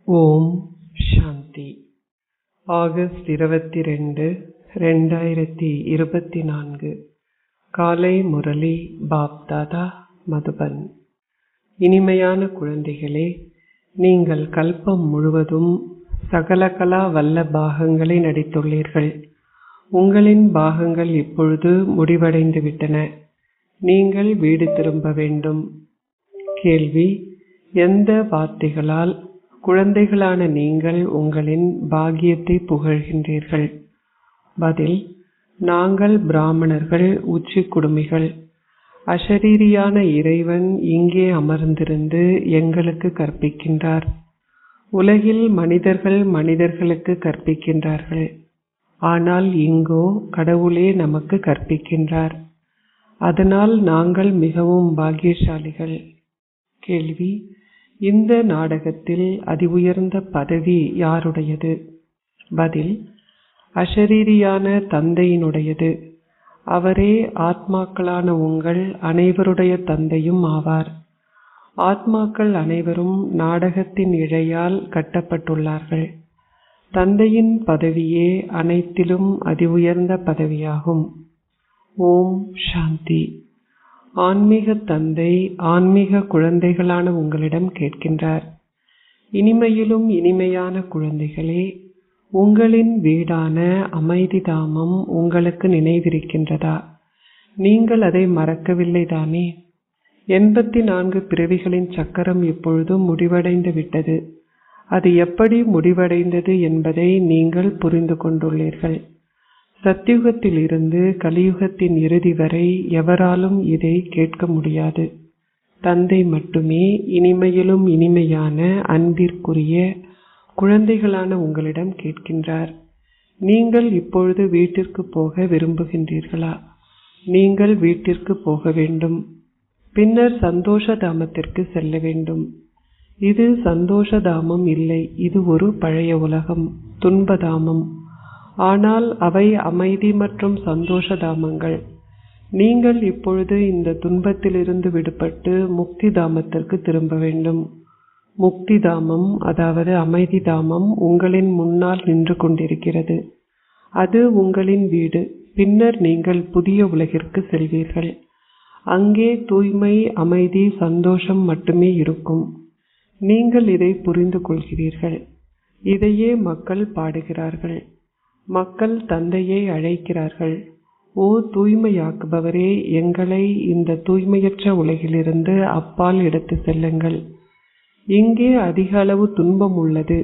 ஓம் சாந்தி. August 22, 2024. காலை முரளி பாப்தாதா, மதுபன். இனிமையான குழந்தைகளே, நீங்கள் கல்பம் முழுவதும் சகலகலா வல்ல பாகங்களை நடித்துள்ளீர்கள். உங்களின் பாகங்கள் இப்பொழுது முடிவடைந்து விட்டன. நீங்கள் வீடு திரும்ப வேண்டும். கேள்வி: எந்த வார்த்தைகளால் குழந்தைகளான நீங்கள் உங்களின் பாக்கியத்தை புகழ்கின்றீர்கள்? பதில்: நாங்கள் பிராமணர்கள், உச்சி குடுமிகள். அஷரீரியான இறைவன் இங்கே அமர்ந்திருந்து எங்களுக்கு கற்பிக்கின்றார். உலகில் மனிதர்கள் மனிதர்களுக்கு கற்பிக்கின்றார்கள். ஆனால் இங்கோ கடவுளே நமக்கு கற்பிக்கின்றார். அதனால் நாங்கள் மிகவும் பாக்கியசாலிகள். கேள்வி: இந்த நாடகத்தில் அதி உயர்ந்த பதவி யாருடையது? பதில்: அஷரீரியான தந்தையினுடையது. அவரே ஆத்மாக்களான உங்கள் அனைவருடைய தந்தையும் ஆவார். ஆத்மாக்கள் அனைவரும் நாடகத்தின் இழையால் கட்டப்பட்டுள்ளார்கள். தந்தையின் பதவியே அனைத்திலும் அதி உயர்ந்த பதவியாகும். ஓம் சாந்தி. ஆன்மீக தந்தை ஆன்மீக குழந்தைகளான உங்களிடம் கேட்கின்றார். இனிமையிலும் இனிமையான குழந்தைகளே, உங்களின் வீடான அமைதி தாமம் உங்களுக்கு நினைவிருக்கின்றதா? நீங்கள் அதை மறக்கவில்லை தானே? 84 பிறவிகளின் சக்கரம் இப்பொழுது முடிவடைந்து விட்டது. அது எப்படி முடிவடைந்தது என்பதை நீங்கள் புரிந்து கொண்டுள்ளீர்கள். சத்யுகத்தில் இருந்து கலியுகத்தின் இறுதி வரை எவராலும் இதை கேட்க முடியாது. தந்தை மட்டுமே இனிமையிலும் இனிமையான அன்பிற்குரிய குழந்தைகளான உங்களிடம் கேட்கின்றார். நீங்கள் இப்பொழுது வீட்டிற்கு போக விரும்புகின்றீர்களா? நீங்கள் வீட்டிற்கு போக வேண்டும். பின்னர் சந்தோஷ தாமத்திற்கு செல்ல வேண்டும். இது சந்தோஷ தாமம் இல்லை, இது ஒரு பழைய உலகம், துன்பதாமம். ஆனால் அவை அமைதி மற்றும் சந்தோஷ தாமங்கள். நீங்கள் இப்பொழுது இந்த துன்பத்திலிருந்து விடுபட்டு முக்தி தாமத்திற்கு திரும்ப வேண்டும். முக்தி தாமம், அதாவது அமைதி தாமம், உங்களின் முன்னால் நின்று கொண்டிருக்கிறது. அது உங்களின் வீடு. பின்னர் நீங்கள் புதிய உலகிற்கு செல்வீர்கள். அங்கே தூய்மை, அமைதி, சந்தோஷம் மட்டுமே இருக்கும். நீங்கள் இதை புரிந்து கொள்கிறீர்கள். இதையே மக்கள் பாடுகிறார்கள். மக்கள் தந்தையை அழைக்கிறார்கள். ஓ தூய்மையாக்குபவரே, எங்களை இந்த தூய்மையற்ற உலகிலிருந்து அப்பால் எடுத்து செல்லுங்கள். இங்கே அதிக அளவு துன்பம் உள்ளது.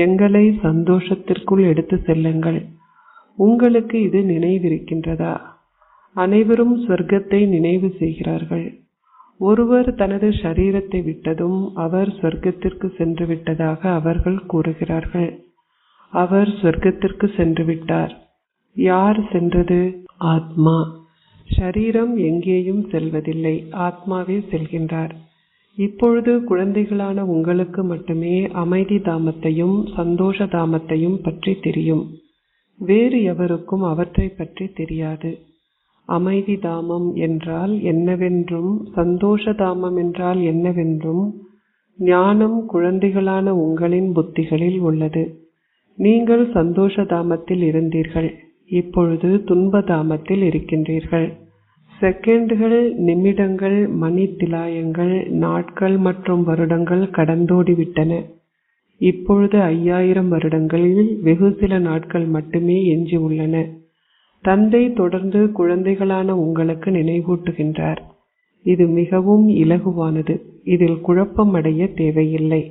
எங்களை சந்தோஷத்திற்குள் எடுத்து செல்லுங்கள். உங்களுக்கு இது நினைவிருக்கின்றதா? அனைவரும் சொர்க்கத்தை நினைவு செய்கிறார்கள். ஒருவர் தனது சரீரத்தை விட்டதும் அவர் சொர்க்கத்திற்கு சென்று விட்டதாக அவர்கள் கூறுகிறார்கள். அவர் சொர்க்கத்திற்கு சென்று விட்டார். யார் சென்றது? ஆத்மா. ஷரீரம் எங்கேயும் செல்வதில்லை, ஆத்மாவே செல்கின்றார். இப்பொழுது குழந்தைகளான உங்களுக்கு மட்டுமே அமைதி தாமத்தையும் சந்தோஷ தாமத்தையும் பற்றி தெரியும். வேறு எவருக்கும் அவற்றை பற்றி தெரியாது. அமைதி தாமம் என்றால் என்னவென்றும் சந்தோஷ தாமம் என்றால் என்னவென்றும் ஞானம் குழந்தைகளான உங்களின் புத்திகளில் உள்ளது. நீங்கள் சந்தோஷ தாமத்தில் இருந்தீர்கள். இப்பொழுது துன்ப தாமத்தில் இருக்கின்றீர்கள். செகண்டுகள், நிமிடங்கள், மணி திலாயங்கள், நாட்கள் மற்றும் வருடங்கள் கடந்தோடிவிட்டன. இப்பொழுது 5000 வருடங்களில் வெகு சில நாட்கள் மட்டுமே எஞ்சி உள்ளன. தந்தை தொடர்ந்து குழந்தைகளான உங்களுக்கு நினைவூட்டுகின்றார். இது மிகவும் இலகுவானது. இதில் குழப்பம் அடைய தேவையில்லை.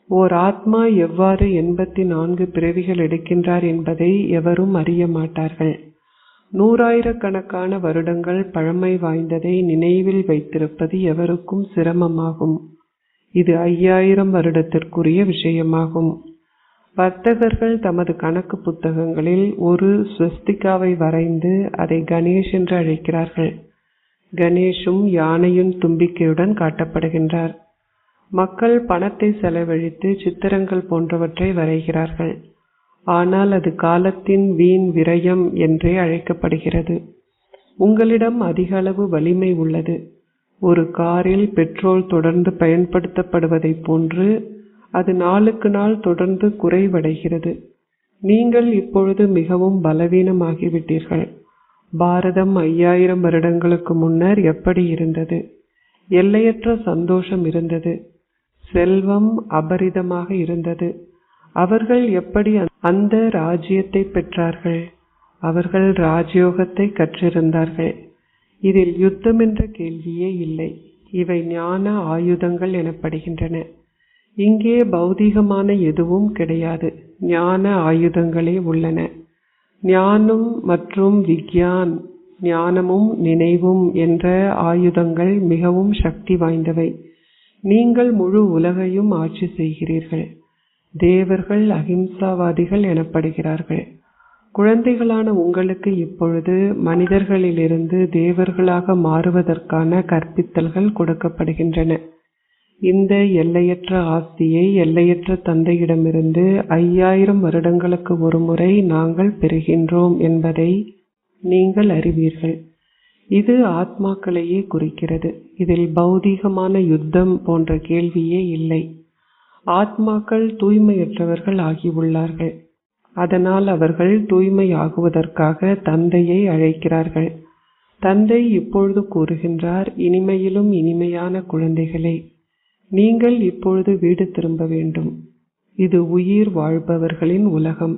ஓர் ஆத்மா எவ்வாறு 84 பிறவிகள் எடுக்கின்றார் என்பதை எவரும் அறிய மாட்டார்கள். 100,000 வருடங்கள் பழமை வாய்ந்ததை நினைவில் வைத்திருப்பது எவருக்கும் சிரமமாகும். இது 5000 வருடத்திற்குரிய விஷயமாகும். வர்த்தகர்கள் தமது கணக்கு புத்தகங்களில் ஒரு ஸ்வஸ்திகாவை வரைந்து அதை கணேஷ் என்று அழைக்கிறார்கள். கணேஷும் யானையின் தும்பிக்கையுடன் காட்டப்படுகின்றார். மக்கள் பணத்தை செலவழித்து சித்திரங்கள் போன்றவற்றை வரைகிறார்கள். ஆனால் அது காலத்தின் வீண் விரயம் என்றே அழைக்கப்படுகிறது. உங்களிடம் அதிக அளவு வலிமை உள்ளது. ஒரு காரில் பெட்ரோல் தொடர்ந்து பயன்படுத்தப்படுவதை போன்று அது நாளுக்கு நாள் தொடர்ந்து குறைவடைகிறது. நீங்கள் இப்பொழுது மிகவும் பலவீனமாகிவிட்டீர்கள். பாரதம் 5000 வருடங்களுக்கு முன்னர் எப்படி இருந்தது? எல்லையற்ற சந்தோஷம் இருந்தது. செல்வம் அபரிதமாக இருந்தது. அவர்கள் எப்படி அந்த ராஜ்யத்தை பெற்றார்கள்? அவர்கள் ராஜயோகத்தை கற்றிருந்தார்கள். இதில் யுத்தம் என்ற கேள்வியே இல்லை. இவை ஞான ஆயுதங்கள் எனப்படுகின்றன. இங்கே பௌதீகமான எதுவும் கிடையாது. ஞான ஆயுதங்களே உள்ளன. ஞானம் மற்றும் விக்யான், ஞானமும் நினைவும் என்ற ஆயுதங்கள் மிகவும் சக்தி வாய்ந்தவை. நீங்கள் முழு உலகையும் ஆட்சி செய்கிறீர்கள். தேவர்கள் அஹிம்சாவாதிகள் எனப்படுகிறார்கள். குழந்தைகளான உங்களுக்கு இப்பொழுது மனிதர்களிலிருந்து தேவர்களாக மாறுவதற்கான கற்பித்தல்கள் கொடுக்கப்படுகின்றன. இந்த எல்லையற்ற ஆஸ்தியை எல்லையற்ற தந்தையிடமிருந்து 5000 வருடங்களுக்கு ஒரு முறை நாங்கள் பெறுகின்றோம் என்பதை நீங்கள் அறிவீர்கள். இது ஆத்மாக்களையே குறிக்கிறது. இதில் பௌதீகமான யுத்தம் போன்ற கேள்வியே இல்லை. ஆத்மாக்கள் தூய்மையற்றவர்கள் ஆகியுள்ளார்கள். அதனால் அவர்கள் தூய்மை ஆகுவதற்காக தந்தையை அழைக்கிறார்கள். தந்தை இப்பொழுது கூறுகின்றார், இனிமையிலும் இனிமையான குழந்தைகளே, நீங்கள் இப்பொழுது வீடு திரும்ப வேண்டும். இது உயிர் வாழ்பவர்களின் உலகம்.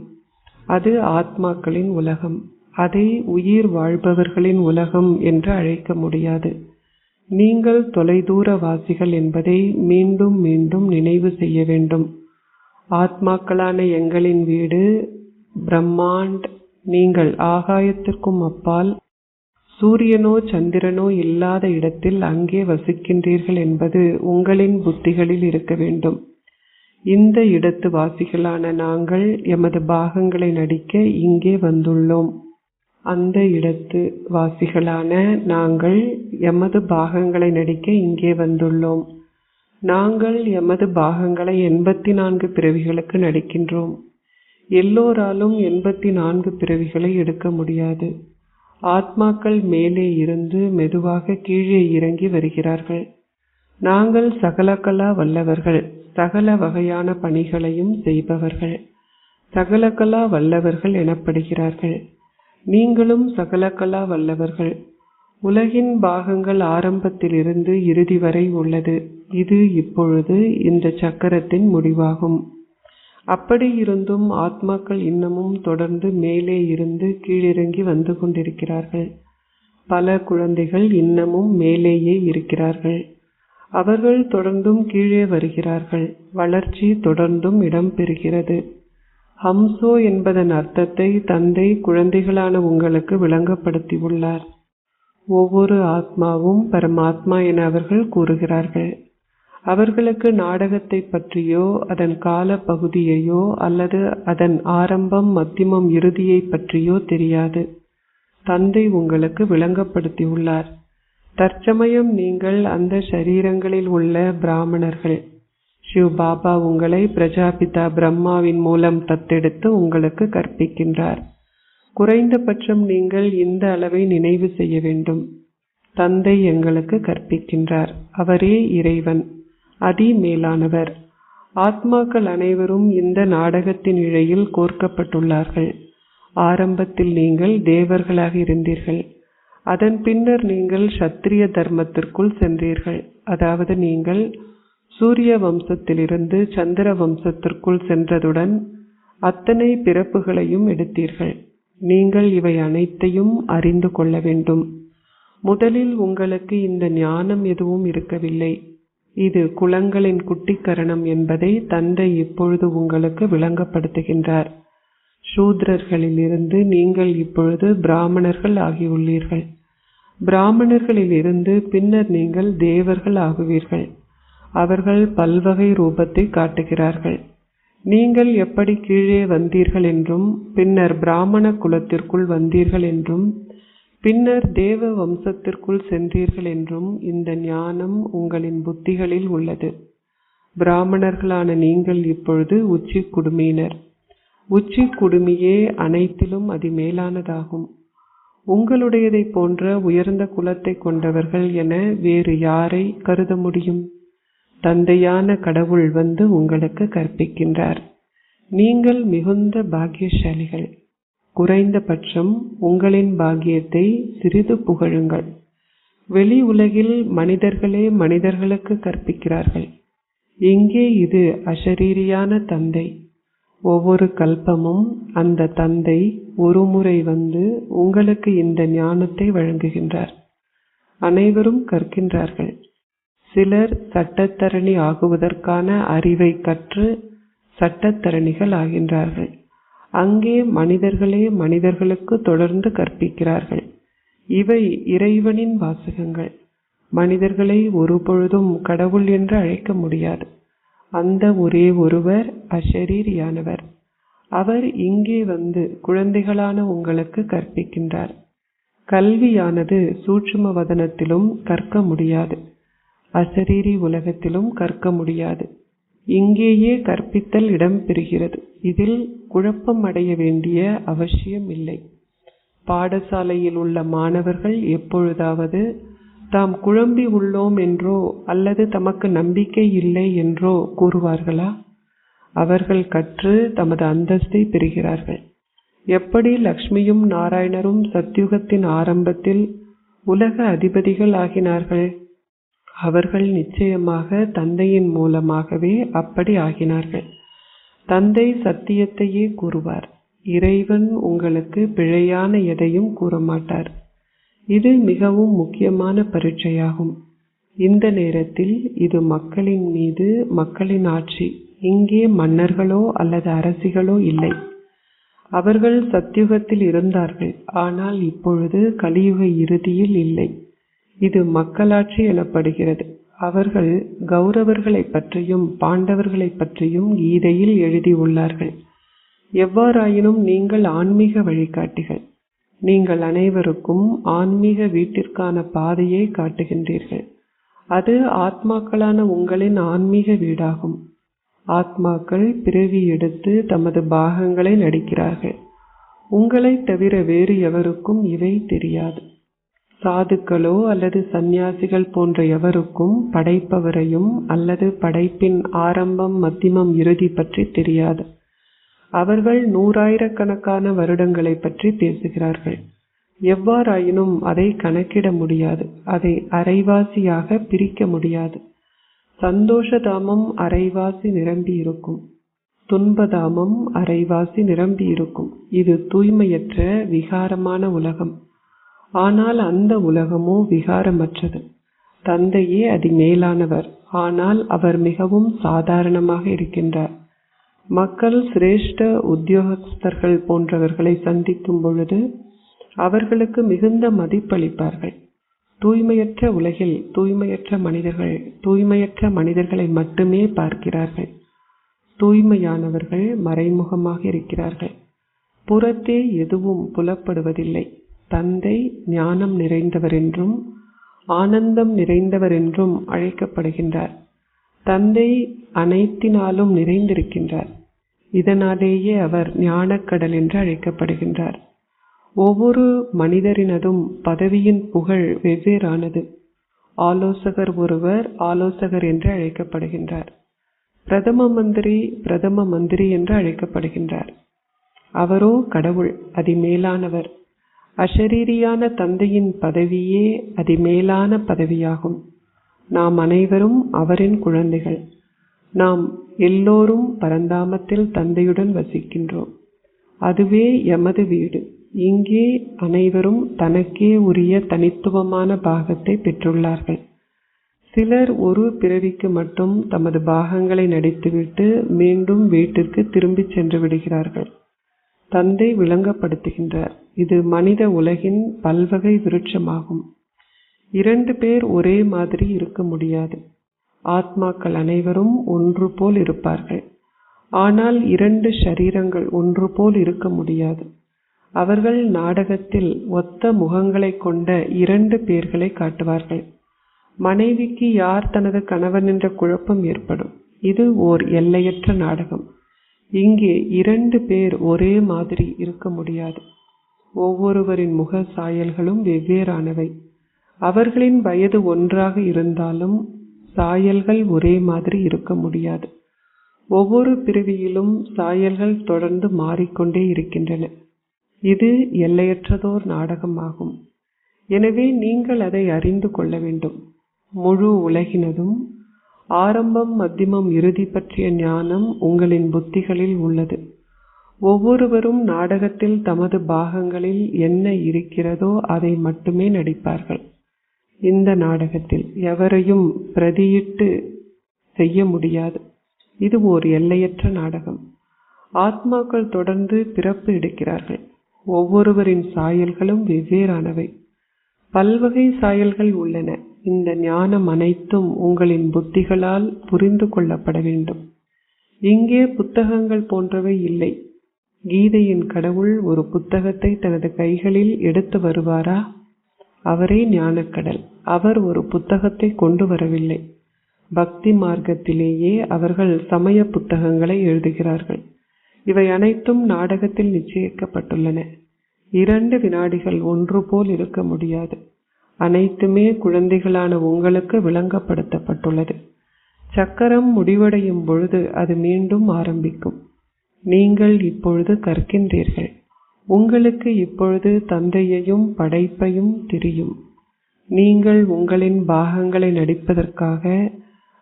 அது ஆத்மாக்களின் உலகம். அதை உயிர் வாழ்பவர்களின் உலகம் என்று அழைக்க முடியாது. நீங்கள் தொலைதூர வாசிகள் என்பதை மீண்டும் மீண்டும் நினைவு செய்ய வேண்டும். ஆத்மாக்களான எங்களின் வீடு பிரம்மாண்ட். நீங்கள் ஆகாயத்திற்கும் அப்பால் சூரியனோ சந்திரனோ இல்லாத இடத்தில் அங்கே வசிக்கின்றீர்கள் என்பது உங்களின் புத்திகளில் இருக்க வேண்டும். இந்த இடத்து வாசிகளான நாங்கள் எமது பாகங்களை நடிக்க இங்கே வந்துள்ளோம். அந்த இடத்து வாசிகளான நாங்கள் எமது பாகங்களை நடிக்க இங்கே வந்துள்ளோம். நாங்கள் எமது பாகங்களை 84 பிறவிகளுக்கு நடிக்கின்றோம். எல்லோராலும் 84 பிறவிகளை எடுக்க முடியாது. ஆத்மாக்கள் மேலே இருந்து மெதுவாக கீழே இறங்கி வருகிறார்கள். நாங்கள் சகலகலா வல்லவர்கள், சகல வகையான பணிகளையும் செய்பவர்கள். சகலகலா வல்லவர்கள் எனப்படுகிறார்கள். நீங்களும் சகலகலா வல்லவர்கள். உலகின் பாகங்கள் ஆரம்பத்திலிருந்து இறுதி வரை உள்ளது. இது இப்பொழுது இந்த சக்கரத்தின் முடிவாகும். அப்படி இருந்தும் ஆத்மாக்கள் இன்னமும் தொடர்ந்து மேலே இருந்து கீழிறங்கி வந்து கொண்டிருக்கிறார்கள். பல குழந்தைகள் இன்னமும் மேலேயே இருக்கிறார்கள். அவர்கள் தொடர்ந்தும் கீழே வருகிறார்கள். வளர்ச்சி தொடர்ந்தும் இடம் பெறுகிறது. ஹம்சோ என்பதன் அர்த்தத்தை தந்தை குழந்தைகளான உங்களுக்கு விளங்கப்படுத்தியுள்ளார். ஒவ்வொரு ஆத்மாவும் பரமாத்மா என அவர்கள் கூறுகிறார்கள். அவர்களுக்கு நாடகத்தை பற்றியோ அதன் கால பகுதியையோ அல்லது அதன் ஆரம்பம் மத்தியமம் இறுதியை பற்றியோ தெரியாது. தந்தை உங்களுக்கு விளங்கப்படுத்தியுள்ளார். தற்சமயம் நீங்கள் அந்த ஷரீரங்களில் உள்ள பிராமணர்கள். சிவ் பாபா உங்களை பிரஜாபிதா பிரம்மாவின் மூலம் தத்தெடுத்து உங்களுக்கு கற்பிக்கின்றார். குறைந்தபட்சம் நீங்கள் இந்த அளவை நினைவு செய்ய வேண்டும். தந்தை எங்களுக்கு கற்பிக்கின்றார். அவரே இறைவன், அதி மேலானவர். ஆத்மாக்கள் அனைவரும் இந்த நாடகத்தின் இழையில் கோர்க்கப்பட்டுள்ளார்கள். ஆரம்பத்தில் நீங்கள் தேவர்களாக இருந்தீர்கள். அதன் பின்னர் நீங்கள் சத்திரிய தர்மத்திற்குள் சென்றீர்கள். அதாவது நீங்கள் சூரிய வம்சத்திலிருந்து சந்திர வம்சத்திற்குள் சென்றதுடன் அத்தனை பிறப்புகளையும் எடுத்தீர்கள். நீங்கள் இவை அனைத்தையும் அறிந்து கொள்ள வேண்டும். முதலில் உங்களுக்கு இந்த ஞானம் எதுவும் இருக்கவில்லை. இது குலங்களின் குட்டிக்கரணம் என்பதை தந்தை இப்பொழுது உங்களுக்கு விளங்கப்படுத்துகின்றார். சூத்ரர்களிலிருந்து நீங்கள் இப்பொழுது பிராமணர்கள் ஆகியுள்ளீர்கள். பிராமணர்களிலிருந்து பின்னர் நீங்கள் தேவர்கள் ஆகுவீர்கள். அவர்கள் பல்வகை ரூபத்தை காட்டுகிறார்கள். நீங்கள் எப்படி கீழே வந்தீர்கள் என்றும் பின்னர் பிராமண குலத்திற்குள் வந்தீர்கள் என்றும் பின்னர் தேவ வம்சத்திற்குள் சென்றீர்கள் என்றும் இந்த ஞானம் உங்களின் புத்திகளில் உள்ளது. பிராமணர்களான நீங்கள் இப்பொழுது உச்சி குடுமியினர். உச்சி குடுமியே அனைத்திலும் அதிமேலானதாகும். உங்களுடையதை போன்ற உயர்ந்த குலத்தை கொண்டவர்கள் என வேறு யாரை கருத முடியும்? தந்தையான கடவுள் வந்து உங்களுக்கு கற்பிக்கின்றார். நீங்கள் மிகுந்த பாக்கியசாலிகள். குறைந்தபட்சம் உங்களின் பாக்கியத்தை சிறிது புகழுங்கள். வெளி உலகில் மனிதர்களே மனிதர்களுக்கு கற்பிக்கிறார்கள். இங்கே இது அசரீரியான தந்தை. ஒவ்வொரு கல்பமும் அந்த தந்தை ஒரு முறை வந்து உங்களுக்கு இந்த ஞானத்தை வழங்குகின்றார். அனைவரும் கற்கின்றார்கள். சிலர் சட்டத்தரணி ஆகுவதற்கான அறிவை கற்று சட்டத்தரணிகள் ஆகின்றார்கள். அங்கே மனிதர்களே மனிதர்களுக்கு தொடர்ந்து கற்பிக்கிறார்கள். இவை இறைவனின் வாசகங்கள். மனிதர்களை ஒருபொழுதும் கடவுள் என்று அழைக்க முடியாது. அந்த ஒரே ஒருவர் அஷரீரியானவர். அவர் இங்கே வந்து குழந்தைகளான உங்களுக்கு கற்பிக்கின்றார். கல்வியானது சூட்சும வதனத்திலும் கற்க முடியாது, அசரீரி உலகத்திலும் கற்க முடியாது. இங்கேயே கற்பித்தல் இடம்பெறுகிறது. இதில் குழப்பம் அடைய வேண்டிய அவசியம் இல்லை. பாடசாலையில் உள்ள மாணவர்கள் எப்பொழுதாவது தாம் குழம்பி உள்ளோம் என்றோ அல்லது தமக்கு நம்பிக்கை இல்லை என்றோ கூறுவார்களா? அவர்கள் கற்று தமது அந்தஸ்தை பெறுகிறார்கள். எப்படி லக்ஷ்மியும் நாராயணரும் சத்யுகத்தின் ஆரம்பத்தில் உலக அதிபதிகள் ஆகினார்கள்? அவர்கள் நிச்சயமாக தந்தையின் மூலமாகவே அப்படி ஆகினார்கள். தந்தை சத்தியத்தையே கூறுவார். இறைவன் உங்களுக்கு பிழையான எதையும் கூறமாட்டார். இது மிகவும் முக்கியமான பரீட்சையாகும். இந்த நேரத்தில் இது மக்களின் மீது மக்களின் ஆட்சி. இங்கே மன்னர்களோ அல்லது அரசிகளோ இல்லை. அவர்கள் சத்யுகத்தில் இருந்தார்கள், ஆனால் இப்பொழுது கலியுக இறுதியில் இல்லை. இது மக்களாட்சி எனப்படுகிறது. அவர்கள் கௌரவர்களை பற்றியும் பாண்டவர்களை பற்றியும் கீதையில் எழுதியுள்ளார்கள். எவ்வாறாயினும் நீங்கள் ஆன்மீக வழிகாட்டிகள். நீங்கள் அனைவருக்கும் ஆன்மீக வீட்டிற்கான பாதையை காட்டுகின்றீர்கள். அது ஆத்மாக்களான உங்களின் ஆன்மீக வீடாகும். ஆத்மாக்கள் பிறவி எடுத்து தமது பாகங்களை நடிக்கிறார்கள். உங்களை தவிர வேறு எவருக்கும் இவை தெரியாது. சாதுக்களோ அல்லது சந்நியாசிகள் போன்ற எவருக்கும் படைப்பவரையும் அல்லது படைப்பின் ஆரம்பம் மத்தியமம் இறுதி பற்றி தெரியாது. அவர்கள் நூறாயிரக்கணக்கான வருடங்களை பற்றி பேசுகிறார்கள். எவ்வாறாயினும் அதை கணக்கிட முடியாது. அதை அரைவாசியாக பிரிக்க முடியாது. சந்தோஷதாமம் அரைவாசி நிரம்பி இருக்கும். துன்பதாமம் அரைவாசி நிரம்பி இருக்கும். இது தூய்மையற்ற விகாரமான உலகம். ஆனால் அந்த உலகமோ விகாரமற்றது. தந்தையே அதிமேலானவர். ஆனால் அவர் மிகவும் சாதாரணமாக இருக்கின்றார். மக்கள் சிரேஷ்ட உத்தியோகஸ்தர்கள் போன்றவர்களை சந்திக்கும் பொழுது அவர்களுக்கு மிகுந்த மதிப்பளிப்பார்கள். தூய்மையற்ற உலகில் தூய்மையற்ற மனிதர்களை மட்டுமே பார்க்கிறார்கள். தூய்மையானவர்கள் மறைமுகமாக இருக்கிறார்கள். புறத்தே எதுவும் புலப்படுவதில்லை. தந்தை ஞானம் நிறைந்தவர் என்றும் ஆனந்தம் நிறைந்தவர் என்றும் அழைக்கப்படுகின்றார். தந்தை அனைத்தினாலும் நிறைந்திருக்கின்றார். இதனாலேயே அவர் ஞானக்கடல் என்று அழைக்கப்படுகின்றார். ஒவ்வொரு மனிதரினதும் பதவியின் புகழ் வெவ்வேறானது. ஆலோசகர் ஒருவர் ஆலோசகர் என்று அழைக்கப்படுகின்றார். பிரதம மந்திரி என்று அழைக்கப்படுகின்றார். அவரோ கடவுள், அதிமேலானவர். அஷரீரியான தந்தையின் பதவியே அதிமேலான பதவியாகும். நாம் அனைவரும் அவரின் குழந்தைகள். நாம் எல்லோரும் பரந்தாமத்தில் தந்தையுடன் வசிக்கின்றோம். அதுவே எமது வீடு. இங்கே அனைவரும் தனக்கே உரிய தனித்துவமான பாகத்தை பெற்றுள்ளார்கள். சிலர் ஒரு பிறவிக்கு மட்டும் தமது பாகங்களை நடித்துவிட்டு மீண்டும் வீட்டிற்கு திரும்பி சென்று விடுகிறார்கள். தந்தை விளங்கப்படுத்துகின்றார். இது மனித உலகின் பல்வகை விருட்சமாகும். 2 பேர் ஒரே மாதிரி இருக்க முடியாது. ஆத்மாக்கள் அனைவரும் ஒன்று போல் இருப்பார்கள். ஆனால் 2 ஷரீரங்கள் ஒன்று போல் இருக்க முடியாது. அவர்கள் நாடகத்தில் ஒத்த முகங்களை கொண்ட 2 பேர்களை காட்டுவார்கள். மனைவிக்கு யார் தனது கணவன் என்ற குழப்பம் ஏற்படும். இது ஓர் எல்லையற்ற நாடகம். இங்கே 2 பேர் ஒரே மாதிரி இருக்க முடியாது. ஒவ்வொருவரின் முக சாயல்களும் வெவ்வேறானவை. அவர்களின் வயது ஒன்றாக இருந்தாலும் சாயல்கள் ஒரே மாதிரி இருக்க முடியாது. ஒவ்வொரு பிறவியிலும் சாயல்கள் தொடர்ந்து மாறிக்கொண்டே இருக்கின்றன. இது எல்லையற்றதோர் நாடகமாகும். எனவே நீங்கள் அதை அறிந்து கொள்ள வேண்டும். முழு உலகினதும் ஆரம்பம், மத்தியமம், இறுதி பற்றிய ஞானம் உங்களின் புத்திகளில் உள்ளது. ஒவ்வொருவரும் நாடகத்தில் தமது பாகங்களில் என்ன இருக்கிறதோ அதை மட்டுமே நடிப்பார்கள். இந்த நாடகத்தில் எவரையும் பிரதியிட்டு செய்ய முடியாது. இது ஓர் எல்லையற்ற நாடகம். ஆத்மாக்கள் தொடர்ந்து பிறப்பு எடுக்கிறார்கள். ஒவ்வொருவரின் சாயல்களும் வெவ்வேறானவை. பல்வகை சாயல்கள் உள்ளன. இந்த ஞானம் அனைத்தும் உங்களின் புத்திகளால் புரிந்து கொள்ளப்பட வேண்டும். இங்கே புத்தகங்கள் போன்றவை இல்லை. கீதையின் கடவுள் ஒரு புத்தகத்தை தனது கைகளில் எடுத்து வருவாரா? அவரே ஞானக்கடல். அவர் ஒரு புத்தகத்தை கொண்டு வரவில்லை. பக்தி மார்க்கத்திலேயே அவர்கள் சமய புத்தகங்களை எழுதுகிறார்கள். இவை அனைத்தும் நாடகத்தில் நிச்சயிக்கப்பட்டுள்ளன. 2 வினாடிகள் ஒன்று போல் இருக்க முடியாது. அனைத்துமே குழந்தைகளான உங்களுக்கு விளங்கப்படுத்தப்பட்டுள்ளது. சக்கரம் முடிவடையும் பொழுது அது மீண்டும் ஆரம்பிக்கும். நீங்கள் இப்பொழுது கற்கின்றீர்கள். உங்களுக்கு இப்பொழுது தந்தையையும் படைப்பையும் தெரியும். நீங்கள் உங்களின் பாகங்களை நடிப்பதற்காக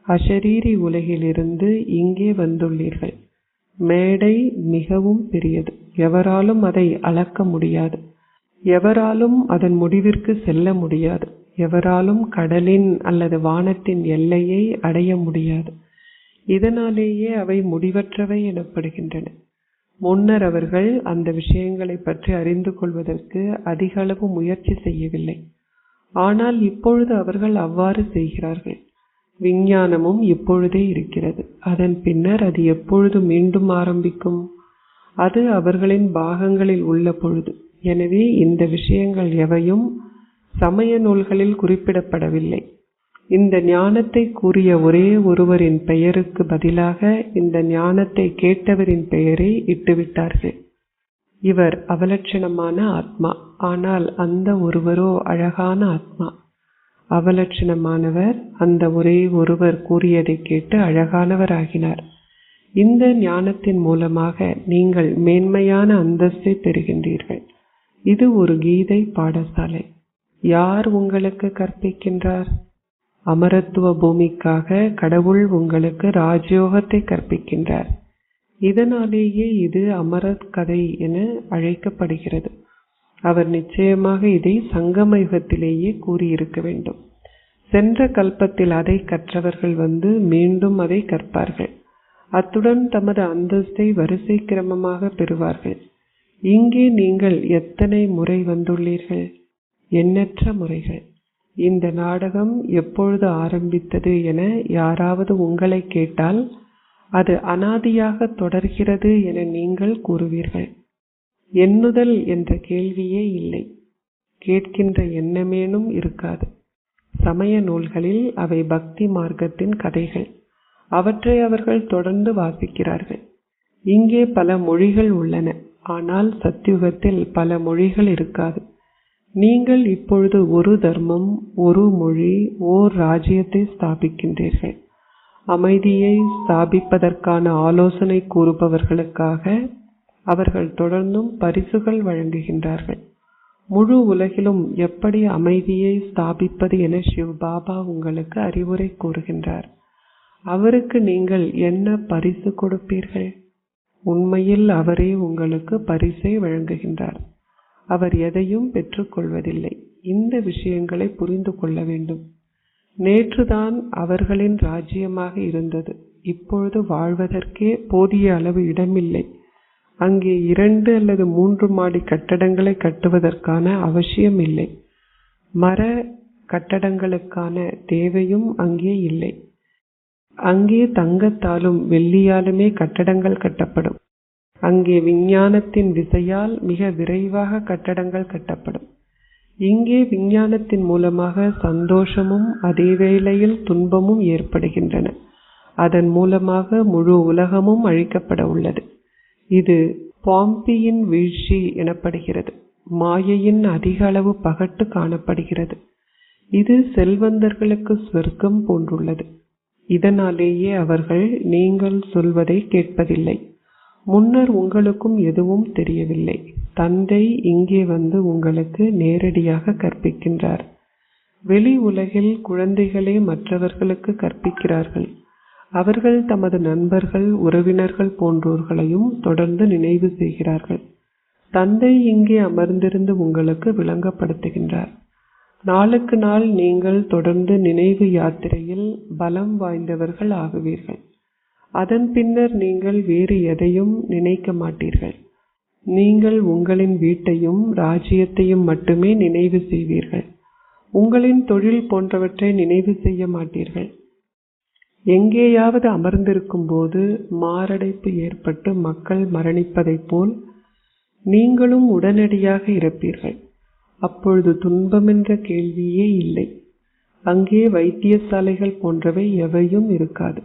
அஷரீரி உலகிலிருந்து இங்கே வந்துள்ளீர்கள். மேடை மிகவும் பெரியது. எவராலும் அதை அளக்க முடியாது. எவராலும் அதன் முடிவிற்கு செல்ல முடியாது. எவராலும் கடலின் அல்லது வானத்தின் எல்லையை அடைய முடியாது. இதனாலேயே அவை முடிவற்றவை எனப்படுகின்றன. முன்னர் அவர்கள் அந்த விஷயங்களை பற்றி அறிந்து கொள்வதற்கு அதிக அளவு முயற்சி செய்யவில்லை. ஆனால் இப்பொழுது அவர்கள் அவ்வாறு செய்கிறார்கள். விஞ்ஞானமும் இப்பொழுதே இருக்கிறது. அதன் பின்னர் அது எப்பொழுது மீண்டும் ஆரம்பிக்கும்? அது அவர்களின் பாகங்களில் உள்ள பொழுது. எனவே இந்த விஷயங்கள் எவையும் சமய நூல்களில் குறிப்பிடப்படவில்லை. இந்த ஞானத்தை கூறிய ஒரே ஒருவரின் பெயருக்கு பதிலாக இந்த ஞானத்தை கேட்டவரின் பெயரை இட்டுவிட்டார்கள். இவர் அவலட்சணமான ஆத்மா. ஆனால் அந்த ஒருவரோ அழகான ஆத்மா. அவலட்சணமானவர் அந்த ஒரே ஒருவர் கூறியதை கேட்டு அழகானவர் ஆகினார். இந்த ஞானத்தின் மூலமாக நீங்கள் மேன்மையான அந்தஸ்தை பெறுகின்றீர்கள். இது ஒரு கீதை பாடசாலை. யார் உங்களுக்கு கற்பிக்கின்றார்? அமரத்துவ பூமிக்காக கடவுள் உங்களுக்கு ராஜயோகத்தை கற்பிக்கின்றார். இதனாலேயே இது அமரத் கதை என அழைக்கப்படுகிறது. அவர் நிச்சயமாக இதை சங்கம யுகத்திலேயே கூறியிருக்க வேண்டும். சென்ற கல்பத்தில் அதை கற்றவர்கள் வந்து மீண்டும் அதை கற்பார்கள். அத்துடன் தமது அந்தஸ்தை வரிசை கிரமமாக பெறுவார்கள். இங்கே நீங்கள் எத்தனை முறை வந்துள்ளீர்கள்? எண்ணற்ற முறைகள். இந்த நாடகம் எப்பொழுது ஆரம்பித்தது என யாராவது உங்களை கேட்டால் அது அனாதியாக தொடர்கிறது என நீங்கள் கூறுவீர்கள். எண்ணுதல் என்ற கேள்வியே இல்லை. கேட்கின்ற எண்ணமேனும் இருக்காது. சமய நூல்களில் அவை பக்தி மார்க்கத்தின் கதைகள். அவற்றை அவர்கள் தொடர்ந்து வாசிக்கிறார்கள். இங்கே பல மொழிகள் உள்ளன. ஆனால் சத்யுகத்தில் பல மொழிகள் இருக்காது. நீங்கள் இப்பொழுது ஒரு தர்மம், ஒரு மொழி, ஓர் ராஜ்யத்தை ஸ்தாபிக்கின்றீர்கள். அமைதியை ஸ்தாபிப்பதற்கான ஆலோசனை கூறுபவர்களுக்காக அவர்கள் தொடர்ந்தும் பரிசுகள் வழங்குகின்றார்கள். முழு உலகிலும் எப்படி அமைதியை ஸ்தாபிப்பது என சிவ் பாபா உங்களுக்கு அறிவுரை கூறுகின்றார். அவருக்கு நீங்கள் என்ன பரிசு கொடுப்பீர்கள்? உண்மையில் அவரே உங்களுக்கு பரிசை வழங்குகின்றார். அவர் எதையும் பெற்றுக்கொள்வதில்லை. இந்த விஷயங்களை புரிந்து கொள்ள வேண்டும். நேற்றுதான் அவர்களின் ராஜ்யமாக இருந்தது. இப்பொழுது வாழ்வதற்கே போதிய அளவு இடமில்லை. அங்கே 2 அல்லது 3 மாடி கட்டடங்களை கட்டுவதற்கான அவசியம் இல்லை. மர கட்டடங்களுக்கான தேவையும் அங்கே இல்லை. அங்கே தங்கத்தாலும் வெள்ளியாலுமே கட்டடங்கள் கட்டப்படும். அங்கே விஞ்ஞானத்தின் விசையால் மிக விரைவாக கட்டடங்கள் கட்டப்படும். இங்கே விஞ்ஞானத்தின் மூலமாக சந்தோஷமும் அதே வேளையில் துன்பமும் ஏற்படுகின்றன. அதன் மூலமாக முழு உலகமும் அழிக்கப்பட உள்ளது. இது பாம்பியின் வீழ்ச்சி எனப்படுகிறது. மாயையின் அதிக அளவு பகட்டு காணப்படுகிறது. இது செல்வந்தர்களுக்கு சொர்க்கம் போன்றுள்ளது. இதனாலேயே அவர்கள் நீங்கள் சொல்வதை கேட்பதில்லை. முன்னர் உங்களுக்கும் எதுவும் தெரியவில்லை. தந்தை இங்கே வந்து உங்களுக்கு நேரடியாக கற்பிக்கின்றார். வெளி உலகில் குழந்தைகளே மற்றவர்களுக்கு கற்பிக்கிறார்கள். அவர்கள் தமது நண்பர்கள், உறவினர்கள் போன்றோர்களையும் தொடர்ந்து நினைவு செய்கிறார்கள். தந்தை இங்கே அமர்ந்திருந்து உங்களுக்கு விளங்கப்படுத்துகின்றார். நாளுக்கு நாள் நீங்கள் தொடர்ந்து நினைவு யாத்திரையில் பலம் வாய்ந்தவர்கள் ஆகுவீர்கள். அதன் பின்னர் நீங்கள் வேறு எதையும் நினைக்க மாட்டீர்கள். நீங்கள் உங்களின் வீட்டையும் ராஜ்யத்தையும் மட்டுமே நினைவு செய்வீர்கள். உங்களின் தொழில் போன்றவற்றை நினைவு செய்ய மாட்டீர்கள். எங்கேயாவது அமர்ந்திருக்கும் போது மாரடைப்பு ஏற்பட்டு மக்கள் மரணிப்பதைப் போல் நீங்களும் உடனடியாக இறப்பீர்கள். அப்பொழுது துன்பம் என்ற கேள்வியே இல்லை. அங்கே வைத்தியசாலைகள் போன்றவை எவையும் இருக்காது.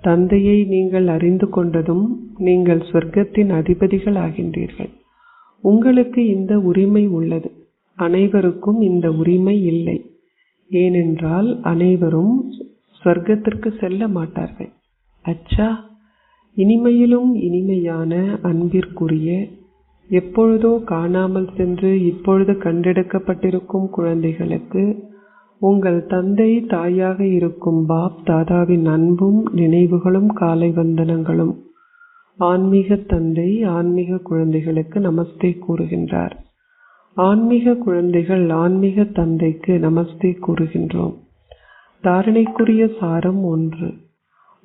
தந்தையை நீங்கள் அறிந்து கொண்டதும் நீங்கள் சொர்க்கத்தின் அதிபதிகள் ஆகின்றீர்கள். உங்களுக்கு இந்த உரிமை உள்ளது. அனைவருக்கும் இந்த உரிமை இல்லை. ஏனென்றால் அனைவரும் சொர்க்கத்திற்கு செல்ல மாட்டார்கள். அச்சா, இனிமையிலும் இனிமையான அன்பிற்குரிய, எப்பொழுதோ காணாமல் சென்று இப்பொழுது கண்டெடுக்கப்பட்டிருக்கும் குழந்தைகளுக்கு உங்கள் தந்தை தாயாக இருக்கும் பாப் தாதாவின் அன்பும் நினைவுகளும் காலை வந்தனங்களும். ஆன்மீக தந்தை ஆன்மீக குழந்தைகளுக்கு நமஸ்தே கூறுகின்றார். ஆன்மீக குழந்தைகள் ஆன்மீக தந்தைக்கு நமஸ்தே கூறுகின்றோம். தாரணைக்குரிய சாரம் 1.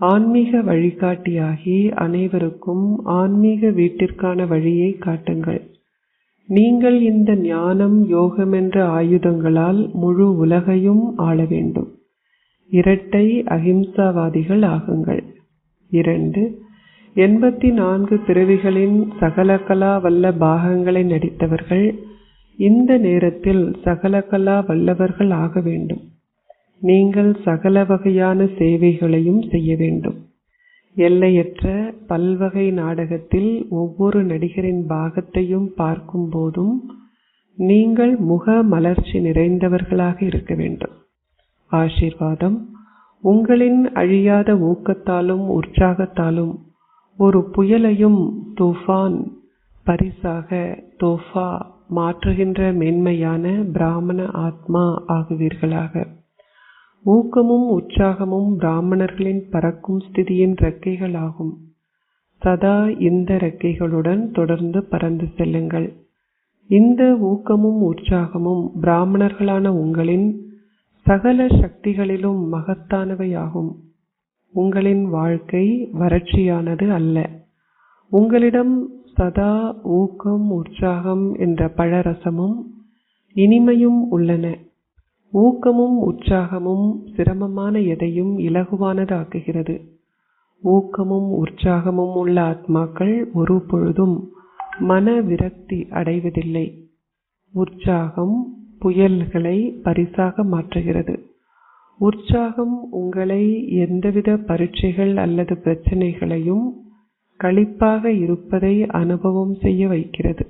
ஆன்மீக வழிகாட்டியாகி அனைவருக்கும் ஆன்மீக வீட்டிற்கான வழியை காட்டுங்கள். நீங்கள் இந்த ஞானம் யோகம் என்ற ஆயுதங்களால் முழு உலகையும் ஆள வேண்டும். இரட்டை அஹிம்சாவாதிகள் ஆகுங்கள். 2. 84 பிறவிகளின் சகலகலா வல்ல பாகங்களை நடித்தவர்கள் இந்த நேரத்தில் சகலகலா வல்லவர்கள் ஆக வேண்டும். நீங்கள் சகல வகையான சேவைகளையும் செய்ய வேண்டும். எல்லையற்ற பல்வகை நாடகத்தில் ஒவ்வொரு நடிகரின் பாகத்தையும் பார்க்கும் போதும் நீங்கள் முக மலர்ச்சி நிறைந்தவர்களாக இருக்க வேண்டும். ஆசீர்வாதம். உங்களின் அழியாத ஊக்கத்தாலும் உற்சாகத்தாலும் ஒரு புயலையும் தூஃபான் பரிசாக தோஃபா மாற்றுகின்ற மென்மையான பிராமண ஆத்மா ஆகுவீர்களாக. ஊக்கமும் உற்சாகமும் பிராமணர்களின் பறக்கும் ஸ்திதியின் இறக்கைகள் ஆகும். சதா இந்த இறக்கைகளுடன் தொடர்ந்து பறந்து செல்லுங்கள். இந்த ஊக்கமும் உற்சாகமும் பிராமணர்களான உங்களின் சகல சக்திகளிலும் மகத்தானவையாகும். உங்களின் வாழ்க்கை வறட்சியானது அல்ல. உங்களிடம் சதா ஊக்கம் உற்சாகம் என்ற பழரசமும் இனிமையும் உள்ளன. ஊக்கமும் உற்சாகமும் சிரமமான எதையும் இலகுவானது ஆக்குகிறது. ஊக்கமும் உற்சாகமும் உள்ள ஆத்மாக்கள் ஒரு பொழுதும் மன விரக்தி அடைவதில்லை. உற்சாகம் புயல்களை பரிசாக மாற்றுகிறது. உற்சாகம் உங்களை எந்தவித பரீட்சைகள் அல்லது பிரச்சனைகளையும் களிப்பாக இருப்பதை அனுபவம் செய்ய வைக்கிறது.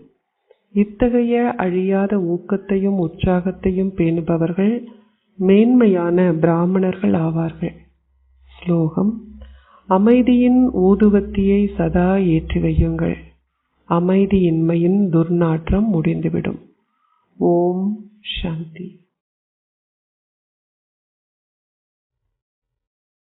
இத்தகைய அழியாத ஊக்கத்தையும் உற்சாகத்தையும் பேணுபவர்கள் மேன்மையான பிராமணர்கள் ஆவார்கள். ஸ்லோகம். அமைதியின் ஊதுவத்தியை சதா ஏற்றி வையுங்கள். அமைதியின்மையின் துர்நாற்றம் முடிந்துவிடும். ஓம் சாந்தி.